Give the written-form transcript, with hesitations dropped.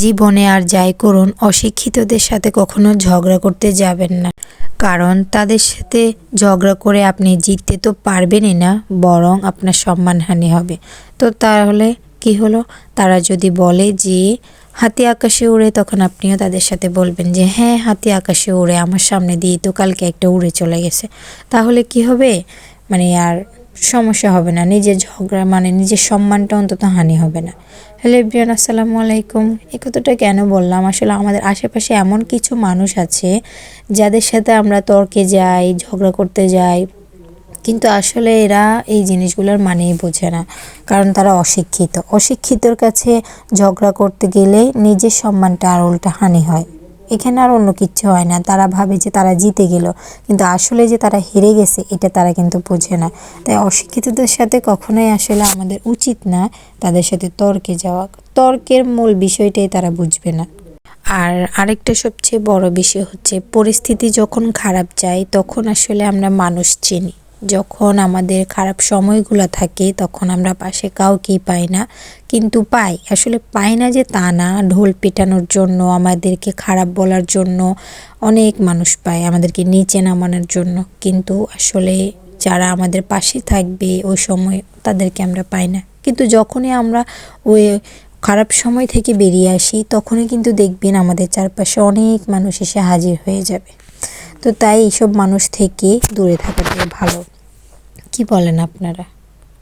জীবনে আর যাই করুন অশিক্ষিতদের সাথে কখনো ঝগড়া করতে যাবেন না। কারণ তাদের সাথে ঝগড়া করে আপনি জিততে তো পারবেনই না, বরং আপনার সম্মানহানি হবে। তো তাহলে কি হলো, তারা যদি বলে যে হাতি আকাশে উড়ে, তখন আপনিও তাদের সাথে বলবেন যে হ্যাঁ হাতি আকাশে উড়ে, আমার সামনে দিয়ে তো কালকে একটা উড়ে চলে গেছে। তাহলে কি হবে, আর সমস্যা হবে না, নিজের ঝগড়া নিজের সম্মানটা অন্তত হানি হবে না। হ্যালো এভরিওয়ান, আসসালামু আলাইকুম। এই কথাটা কেন বললাম, আসলে আমাদের আশেপাশে এমন কিছু মানুষ আছে যাদের সাথে আমরা তর্কে যাই, ঝগড়া করতে যাই, কিন্তু আসলে এরা এই জিনিসগুলোর মানেই বোঝে না। কারণ তারা অশিক্ষিতর কাছে ঝগড়া করতে গেলে নিজের সম্মানটা আর উল্টা হানি হয়। এখানে আর অন্য কিচ্ছু হয় না। তারা ভাবে যে তারা জিতে গেল, কিন্তু আসলে যে তারা হেরে গেছে এটা তারা কিন্তু বোঝে না। তাই অশিক্ষিতদের সাথে কখনোই আসলে আমাদের উচিত না তাদের সাথে তর্কে যাওয়া। তর্কের মূল বিষয়টাই তারা বুঝবে না। আর আরেকটা সবচেয়ে বড় বিষয় হচ্ছে, পরিস্থিতি যখন খারাপ যায় তখন আসলে আমরা মানুষ চিনি। যখন আমাদের খারাপ সময়গুলো থাকে তখন আমরা পাশে কাউকেই পাই না, কিন্তু পাই, আসলে পাই না যে তা না, ঢোল পেটানোর জন্য, আমাদেরকে খারাপ বলার জন্য অনেক মানুষ পায়, আমাদেরকে নিচে নামানোর জন্য। কিন্তু আসলে যারা আমাদের পাশে থাকবে ওই সময় তাদেরকে আমরা পাই না। কিন্তু যখনই আমরা ওই খারাপ সময় থেকে বেরিয়ে আসি তখনই কিন্তু দেখবেন আমাদের চারপাশে অনেক মানুষ এসে হাজির হয়ে যাবে। তো তাই এইসব মানুষ থেকে দূরে থাকাটাই ভালো। কি বলেন আপনারা?